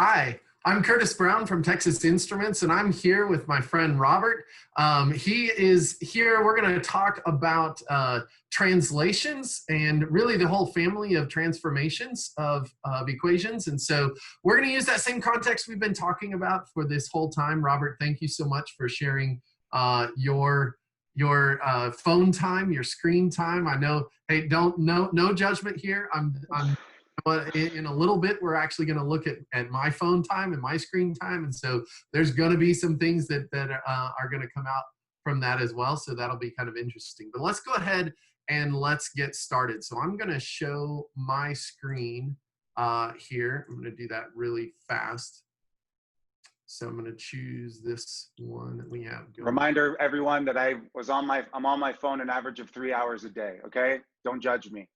Hi, I'm Curtis Brown from Texas Instruments, and I'm here with my friend Robert. He is here. We're going to talk about translations and really the whole family of transformations of equations. And so we're going to use that same context we've been talking about for this whole time. Robert, thank you so much for sharing your phone time, your screen time. I know, hey, no judgment here. But in a little bit, we're actually going to look at my phone time and my screen time. And so there's going to be some things that are going to come out from that as well. So that'll be kind of interesting. But let's go ahead and let's get started. So I'm going to show my screen here. I'm going to do that really fast. So I'm going to choose this one that we have going. Reminder, everyone, that I'm on my phone an average of 3 hours a day. Okay, don't judge me.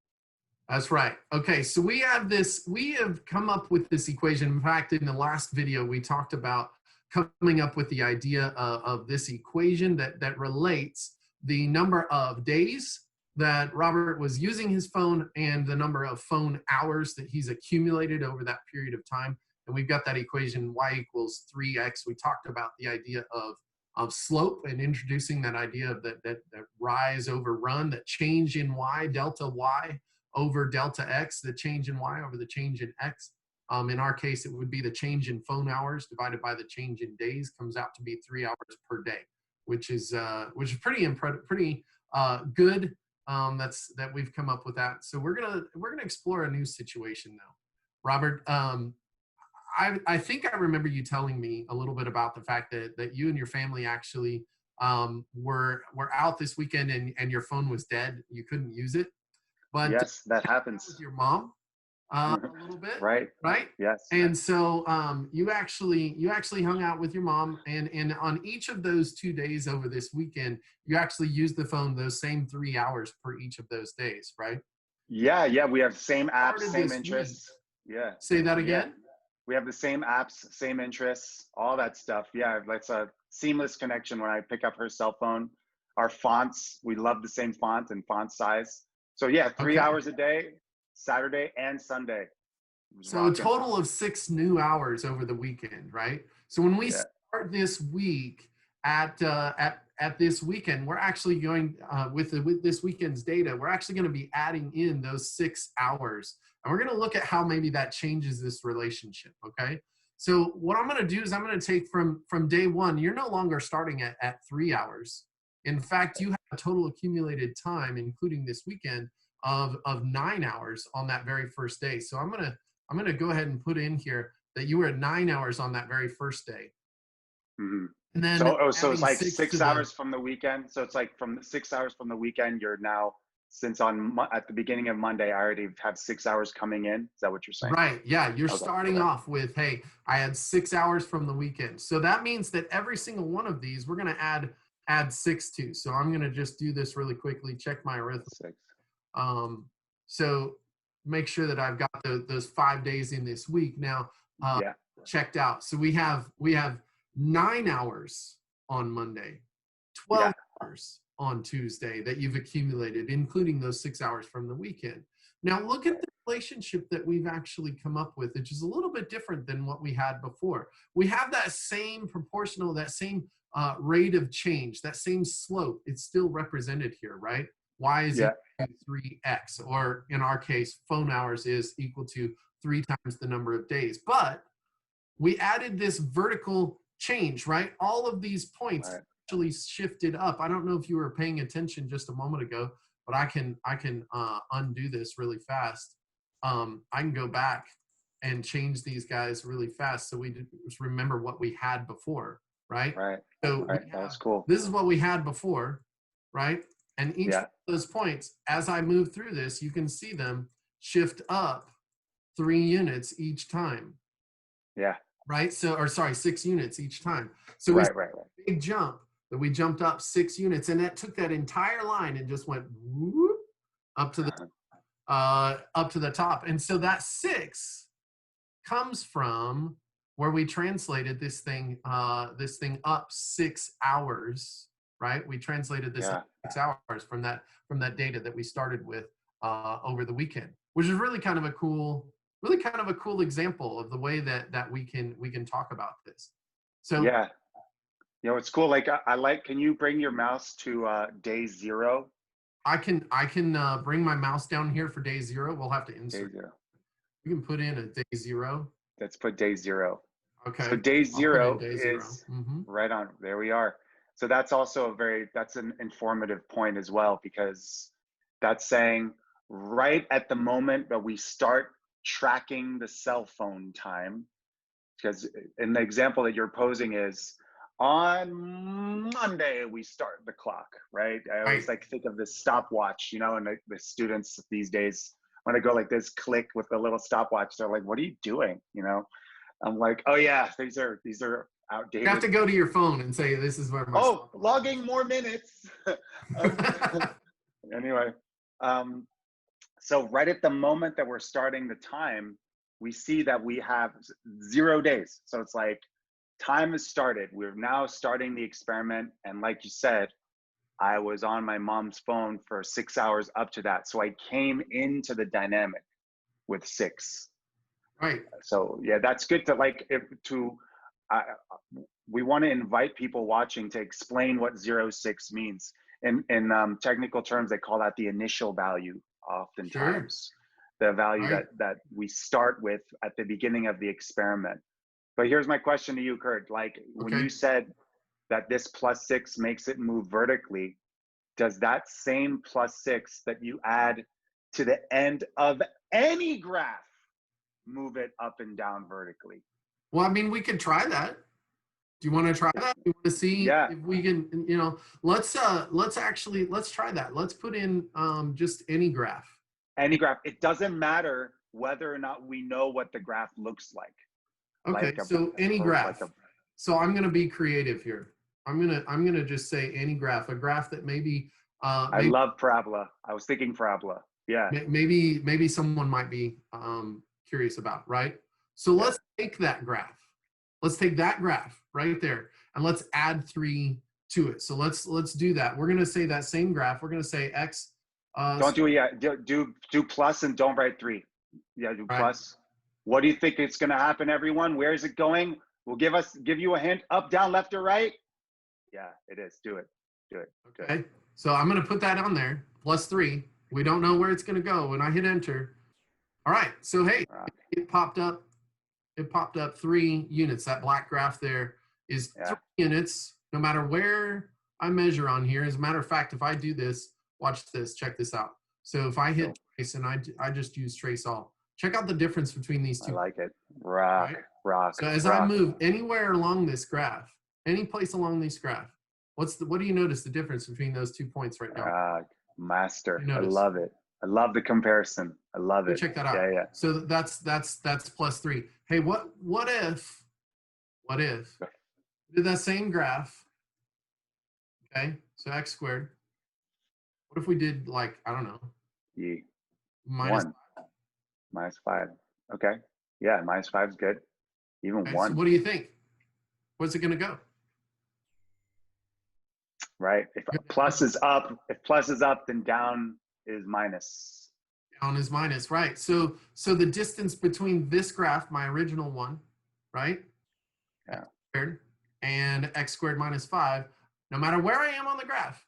That's right. Okay, so we have come up with this equation. In fact, in the last video, we talked about coming up with the idea of this equation that relates the number of days that Robert was using his phone and the number of phone hours that he's accumulated over that period of time. And we've got that equation y equals 3x. We talked about the idea of slope and introducing that idea of that rise over run, that change in y, delta y, over delta x, the change in y over the change in x. In our case, it would be the change in phone hours divided by the change in days, comes out to be 3 hours per day, which is pretty good. That we've come up with that. So we're gonna explore a new situation now. Robert, I think I remember you telling me a little bit about the fact that you and your family actually were out this weekend and your phone was dead. You couldn't use it. But yes, that happens. With your mom a little bit, right? Yes. And so you actually hung out with your mom, and on each of those 2 days over this weekend, you actually used the phone those same 3 hours per each of those days, right? Yeah. We have same apps, same interests. Yeah. Say that again. Yeah. We have the same apps, same interests, all that stuff. Yeah, it's a seamless connection when I pick up her cell phone. Our fonts, we love the same font and font size. So yeah, 3 hours a day, Saturday and Sunday. So a total of 6 new hours over the weekend, right? So when we start this week at this weekend, we're actually going with this weekend's data. We're actually going to be adding in those 6 hours, and we're going to look at how maybe that changes this relationship. Okay. So what I'm going to do is I'm going to take from day one. You're no longer starting at 3 hours. In fact, you have a total accumulated time, including this weekend, of 9 hours on that very first day. So I'm gonna go ahead and put in here that you were at 9 hours on that very first day. Mm-hmm. And then so it's like 6 hours from the weekend. So it's like from 6 hours from the weekend. You're now, since at the beginning of Monday, I already have 6 hours coming in. Is that what you're saying? Right. Yeah. You're starting off with, hey, I had 6 hours from the weekend. So that means that every single one of these, we're gonna add 6 to. So I'm going to just do this really quickly, check my arithmetic. So make sure that I've got those 5 days in this week now checked out. So we have 9 hours on Monday, 12 hours on Tuesday that you've accumulated, including those 6 hours from the weekend. Now look at the relationship that we've actually come up with, which is a little bit different than what we had before. We have that same proportional, that same rate of change, that same slope. It's still represented here, right? Y is equal to 3x, or in our case, phone hours is equal to 3 times the number of days. But we added this vertical change, right? All of these points actually shifted up. I don't know if you were paying attention just a moment ago, but I can undo this really fast. I can go back and change these guys really fast so we just remember what we had before, right? So that's cool. This is what we had before, right? And each of those points, as I move through this, you can see them shift up 3 units each time. Yeah. Right? So, or sorry, 6 units each time. So we a big jump that we jumped up 6 units, and that took that entire line and just went whoop, up to the top. And so that 6 comes from where we translated this thing up 6 hours, right? We translated this up 6 hours from that data that we started with over the weekend, which is really kind of a cool really kind of a cool example of the way that we can talk about this. So Yeah. You know, it's cool. Like I like, can you bring your mouse to day 0? I can bring my mouse down here for day 0. We'll have to Day insert. 0. We can put in a day 0. Let's put day 0. So Okay. day I'll put in 0 day 0. is right on. There we are. So that's also that's an informative point as well, because that's saying right at the moment that we start tracking the cell phone time, because in the example that you're posing is on Monday we start the clock, right? I always Right. like think of this stopwatch, you know, and the students these days, when I go like this, click with the little stopwatch, they're like, "What are you doing?" You know, I'm like, "Oh yeah, these are outdated." You have to go to your phone and say, "This is where my Oh, logging more minutes. Anyway, so right at the moment that we're starting the time, we see that we have 0 days. So it's like time has started. We're now starting the experiment. And like you said, I was on my mom's phone for 6 hours up to that. So I came into the dynamic with 6. Right. So yeah, that's good to like, we want to invite people watching to explain what 0, 6 means. In technical terms, they call that the initial value oftentimes. Sure. The value that we start with at the beginning of the experiment. But here's my question to you, Kurt. Like when you said that this +6 makes it move vertically, does that same +6 that you add to the end of any graph move it up and down vertically? Well, I mean, we could try that. Do you want to try that? You want to see if we can, you know, let's try that. Let's put in just any graph. Any graph. It doesn't matter whether or not we know what the graph looks like. Okay, so any graph. So I'm going to be creative here. I'm going to just say any graph, a graph that maybe I love parabola. I was thinking parabola. Yeah. Maybe someone might be curious about, right? So let's take that graph. Let's take that graph right there and let's add 3 to it. So let's do that. We're going to say that same graph. We're going to say x. Don't do it yet. Do plus and don't write 3. Yeah, do plus. What do you think it's going to happen, everyone? Where is it going? We'll give you a hint. Up, down, left, or right? Yeah, it is. Do it. Do it. Okay. So I'm going to put that on there. +3. We don't know where it's going to go when I hit enter. All right. So hey, it popped up. It popped up 3 units. That black graph there is 3 units, no matter where I measure on here. As a matter of fact, if I do this, watch this, check this out. So if I hit trace and I just use trace all, check out the difference between these 2. I like it. Rock. So as I move anywhere along this graph, any place along this graph, what do you notice the difference between those 2 points right now? Master. I love it. I love the comparison. I love it. Check that out. Yeah. So that's +3. Hey, what if we did that same graph? Okay, so x squared. What if we did like, I don't know, -1, -5. Okay. Yeah, -5 is good. Even 1. So what do you think? Where's it going to go? Right. If plus is up, then down is minus. Down is minus, right? So the distance between this graph, my original one, right? Yeah. And x squared -5, no matter where I am on the graph,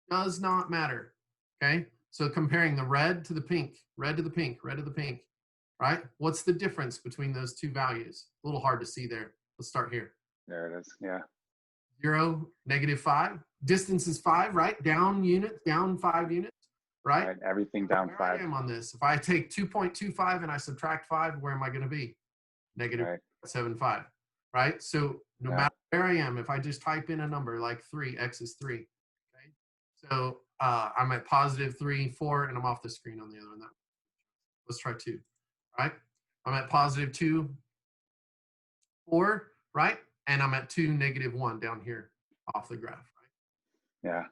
does not matter. Okay. So comparing the red to the pink, red to the pink, right? What's the difference between those 2 values? A little hard to see there. Let's start here. There it is. Yeah. 0, -5. Distance is 5, right? Down 5 units, right? Everything down 5. I am on this. If I take 2.25 and I subtract 5, where am I going to be? -0.75, right? So no matter where I am, if I just type in a number like 3, x is 3. Okay. So I'm at +3, 4, and I'm off the screen on the other one. Let's try 2, right? I'm at +2, 4, right? And I'm at 2, -1 down here off the graph, right?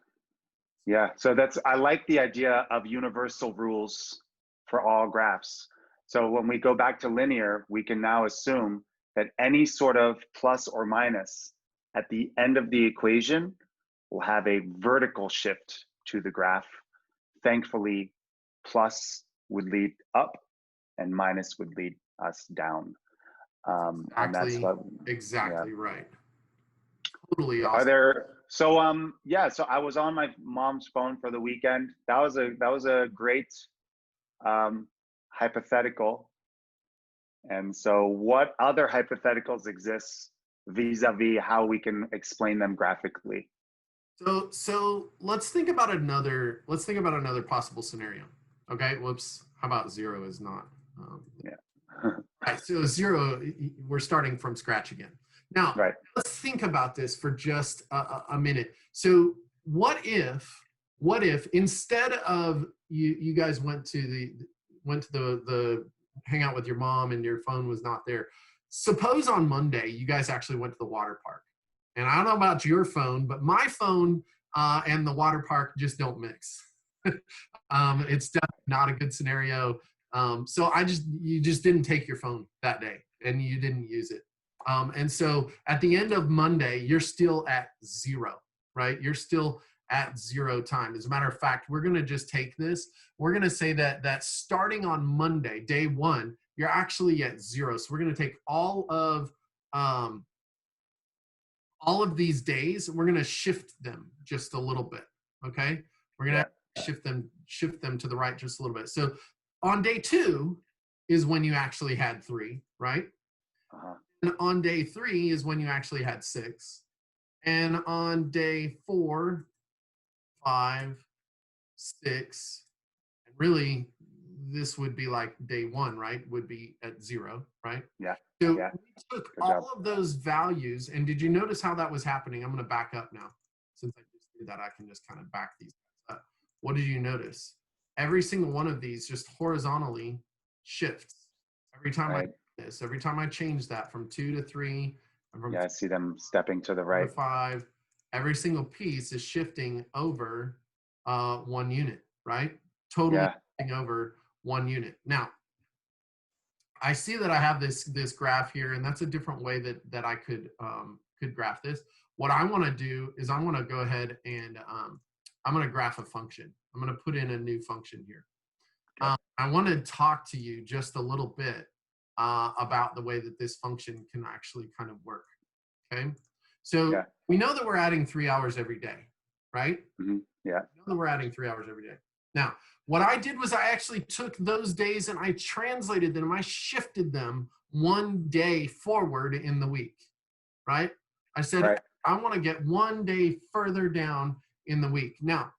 Yeah. So I like the idea of universal rules for all graphs. So when we go back to linear, we can now assume that any sort of plus or minus at the end of the equation will have a vertical shift to the graph. Thankfully, plus would lead up and minus would lead us down. And that's what, exactly right. Totally Are awesome. there, so yeah, so I was on my mom's phone for the weekend. That was a great hypothetical. And so what other hypotheticals exist vis-a-vis how we can explain them graphically? So let's think about another possible scenario. Okay, whoops. How about 0 is not? Yeah. Right, so 0, we're starting from scratch again. Now, right. Let's think about this for just a minute. So what if instead of you guys went to the hang out with your mom and your phone was not there, suppose on Monday you guys actually went to the water park. And I don't know about your phone, but my phone and the water park just don't mix. It's definitely not a good scenario. So you just didn't take your phone that day and you didn't use it. And so at the end of Monday, you're still at 0, right? You're still at 0 time. As a matter of fact, we're going to just take this. We're going to say that starting on Monday, day 1, you're actually at 0. So we're going to take all of these days. We're going to shift them just a little bit. Okay. We're going to shift them to the right just a little bit. So on day 2 is when you actually had 3, right? And on day 3 is when you actually had 6. And on day 4, 5, 6, and really this would be like day 1, right? Would be at 0, right? Yeah. So we took all of those values, and did you notice how that was happening? I'm going to back up now. Since I just did that, I can just kind of back these up. What did you notice? Every single one of these just horizontally shifts. Every time I do this, every time I change that from 2 to 3, and from I see them stepping to the right. To 5, every single piece is shifting over 1 unit, right? Totally shifting over 1 unit. Now, I see that I have this graph here, and that's a different way that I could graph this. What I want to do is I want to go ahead and I'm going to graph a function. I'm going to put in a new function here. I want to talk to you just a little bit about the way that this function can actually kind of work. Okay, so we know that we're adding 3 hours every day, right? Mm-hmm. Yeah. We know that we're adding 3 hours every day. Now, what I did was I actually took those days and I translated them. I shifted them 1 day forward in the week, right? I said, I want to get 1 day further down in the week. Now,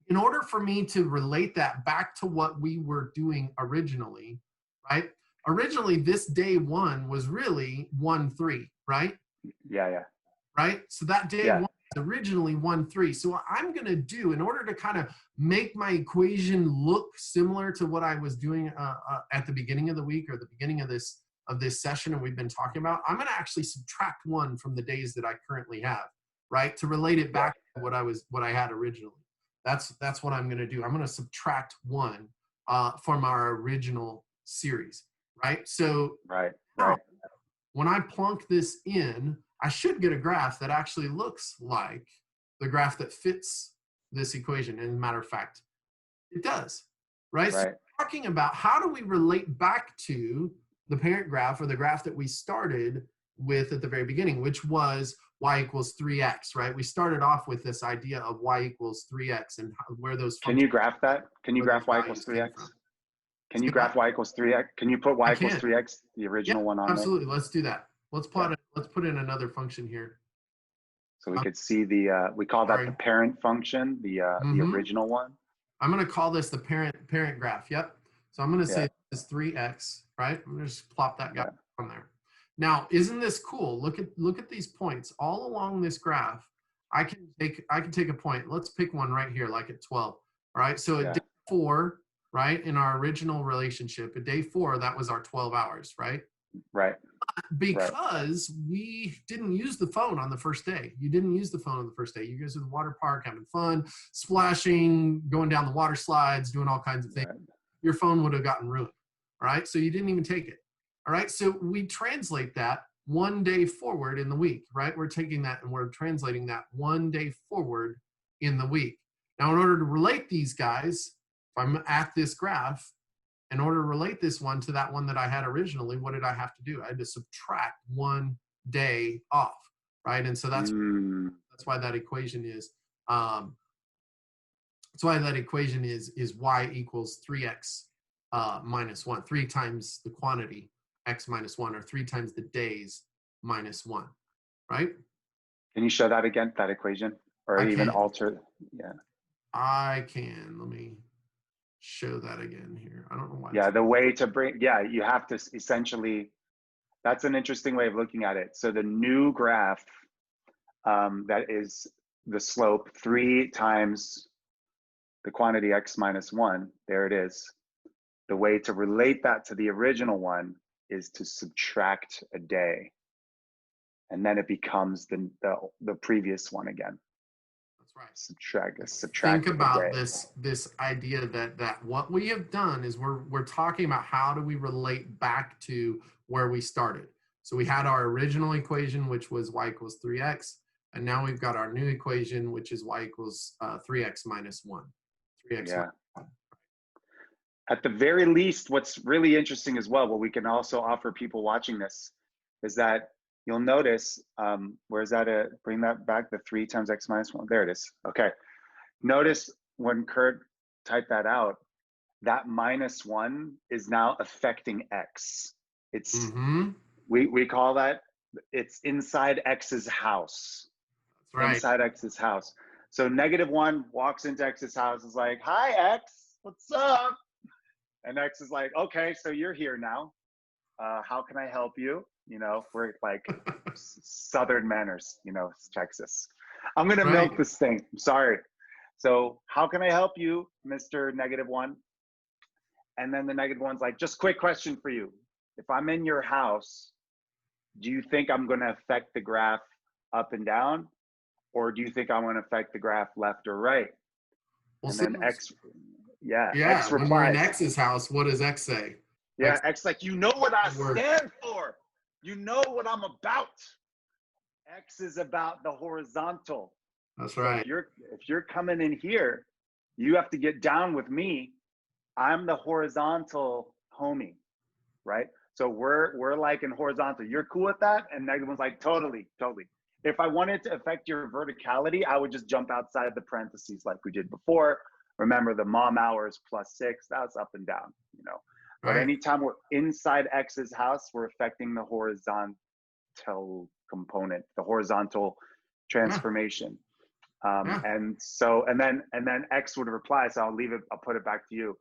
in order for me to relate that back to what we were doing originally, right? Originally, this day 1 was really 1-3, right? Yeah. Right? So that day 1 was originally 1-3. So what I'm going to do in order to kind of make my equation look similar to what I was doing at the beginning of the week or the beginning of this session and we've been talking about, I'm going to actually subtract 1 from the days that I currently have, right? To relate it back to what I had originally. That's what I'm going to do. I'm going to subtract 1 from our original series, right? So now, when I plunk this in, I should get a graph that actually looks like the graph that fits this equation. And as a matter of fact, it does, right? So we're talking about how do we relate back to the parent graph or the graph that we started with at the very beginning, which was y equals 3x, right? We started off with this idea of y equals 3x and where those Can you graph that? Can you graph y equals 3x? Can you graph y equals 3x? Can you put y equals 3x, the original one on absolutely. Let's do that. Let's plot it. Let's put in another function here. So we could see we call that the parent function, the original one. I'm going to call this the parent graph. Yep. So I'm going to say this is 3x, right? I'm going to just plop that guy on there. Now, isn't this cool? Look at these points all along this graph. I can take a point. Let's pick one right here, like at 12. All right. So at day 4, right, in our original relationship, at day 4, that was our 12 hours, right? Right. Because we didn't use the phone on the first day. You didn't use the phone on the first day. You guys were at the water park having fun, splashing, going down the water slides, doing all kinds of things. Your phone would have gotten ruined. All right. So you didn't even take it. All right. So we translate that 1 day forward in the week, right? We're taking that and we're translating that 1 day forward in the week. Now, in order to relate these guys I'm at this graph, in order to relate this one to that one that I had originally, what did I have to do? I had to subtract 1 day off, right? And so that's why that equation is y equals 3x minus 1, 3 times the quantity x minus 1, or 3 times the days minus 1, right? Can you show that again, that equation, or even alter? Yeah. I can. Let me show that again here. I don't know why. Yeah, the way to bring, you have to essentially, that's an interesting way of looking at it. So the new graph, that is the slope 3 times the quantity x minus 1, there it is. The way to relate that to the original one is to subtract a day. And then it becomes the previous one again. That's right. Subtract. Think about this idea that what we have done is we're talking about how do we relate back to where we started. So we had our original equation, which was y equals 3x, and now we've got our new equation, which is y equals 3x minus 1. 3x minus 1. At the very least, what's really interesting as well, what we can also offer people watching this, is that you'll notice, where's that bring that back, the 3 times x minus 1, there it is. Okay, notice when Kurt typed that out, that minus 1 is now affecting x. It's, we call that, it's inside x's house. That's right. Inside x's house. So -1 walks into x's house, is like, hi x, what's up? And x is like, okay, so you're here now. How can I help you? You know, we're like Southern manners, you know, Texas. I'm gonna milk this thing, I'm sorry. So how can I help you, Mr. -1? And then the -1's like, just quick question for you. If I'm in your house, do you think I'm gonna affect the graph up and down? Or do you think I'm gonna affect the graph left or right? Well, and then x, X replies. When we're in X's house, what does X say? Yeah, X like, you know what I stand for. You know what I'm about. X is about the horizontal. That's right. So if you're coming in here, you have to get down with me. I'm the horizontal homie, right? So we're like in horizontal. You're cool with that? And -1's like, totally. If I wanted to affect your verticality, I would just jump outside the parentheses like we did before. Remember the mom hours +6, that's up and down, you know. But anytime we're inside X's house, we're affecting the horizontal component, the horizontal transformation. And so, and then X would reply, so I'll put it back to you.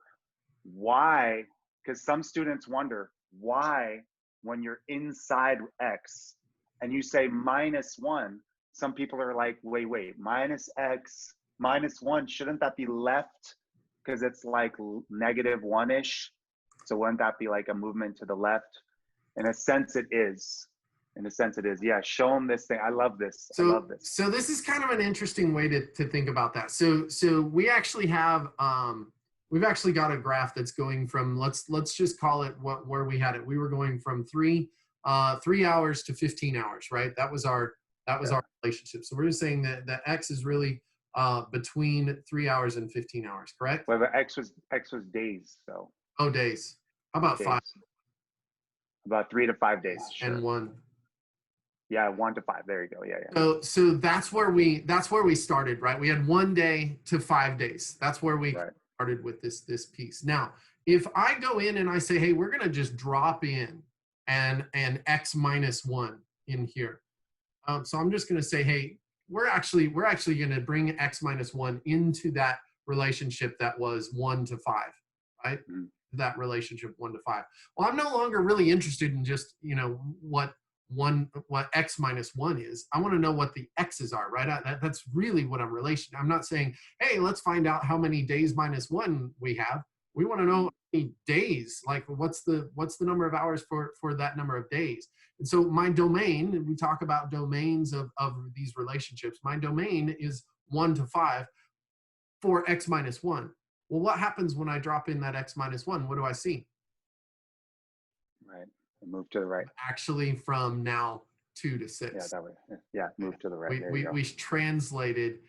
Why? Because some students wonder why, when you're inside X and you say -1, some people are like, wait, minus X, -1, shouldn't that be left? Because it's like -1-ish. So wouldn't that be like a movement to the left? In a sense, it is. Yeah, show them this thing. I love this. So this is kind of an interesting way to think about that. So we actually have, we've actually got a graph that's going from, let's just call it where we had it. We were going from 3 hours to 15 hours, right? That was our relationship. So we're just saying that X is really between 3 hours and 15 hours, correct? Well, the X was days, so. Oh, days. How about days. 5? About 3 to 5 days. And 1. Yeah, 1 to 5. There you go. Yeah. So that's where we started, right? We had 1 day to 5 days. That's where we started with this piece. Now, if I go in and I say, hey, we're gonna just drop in and X minus 1 in here. So I'm just gonna say, hey, we're actually gonna bring X minus 1 into that relationship that was 1 to 5, right? That relationship 1 to 5. Well, I'm no longer really interested in just, you know, what X minus 1 is. I want to know what the X's are, right? That's really what I'm relating. I'm not saying, hey, let's find out how many days minus 1 we have. We want to know how many days, like what's the number of hours for that number of days. And so my domain, and we talk about domains of these relationships, my domain is 1 to 5 for X minus 1. Well, what happens when I drop in that X minus 1? What do I see? Right. Move to the right. Actually, from now 2 to 6. Yeah, that way. Yeah, move to the right. We've translated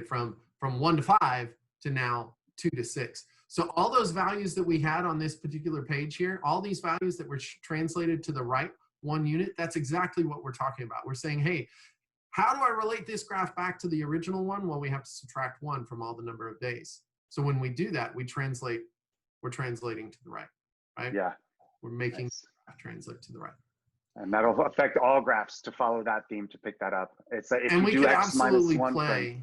from 1 to 5 to now 2 to 6. So all those values that we had on this particular page here, all these values that were translated to the right 1 unit, that's exactly what we're talking about. We're saying, hey, how do I relate this graph back to the original one? Well, we have to subtract 1 from all the number of days. So when we do that, we're translating to the right? Yeah. We're making Nice. the graph translate to the right. And that'll affect all graphs to follow that theme to pick that up. It's like if and you we do could x minus absolutely 1 play.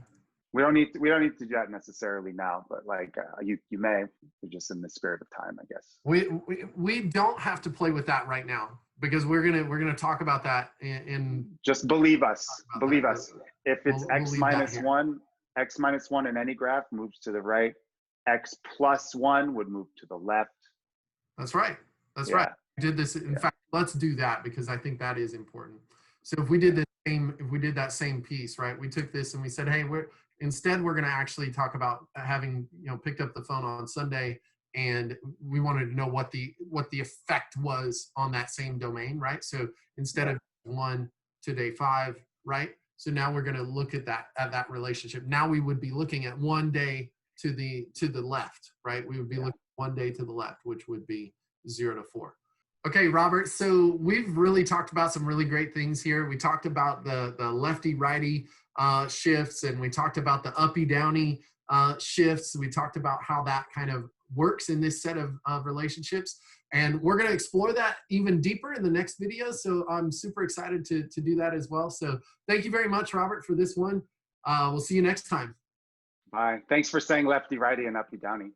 we don't need to do that necessarily now, but like you may, just in the spirit of time, I guess. We don't have to play with that right now, because we're gonna talk about that in just believe us. Believe that. us. If it's x minus 1 in any graph moves to the right, x plus 1 would move to the left. That's right. That's right. I did this. In fact, let's do that, because I think that is important. So if we did that same piece, right? We took this and we said, hey, instead we're going to actually talk about having, picked up the phone on Sunday, and we wanted to know what the effect was on that same domain, right? So instead of 1 to day 5, right? So now we're going to look at that relationship. Now we would be looking at 1 day to the left, right? We would be looking at 1 day to the left, which would be 0 to 4. Okay, Robert, so we've really talked about some really great things here. We talked about the lefty-righty shifts, and we talked about the uppy-downy shifts. We talked about how that kind of works in this set of relationships. And we're going to explore that even deeper in the next video. So I'm super excited to do that as well. So thank you very much, Robert, for this one. We'll see you next time. Bye. Thanks for saying lefty-righty and uppy-downy.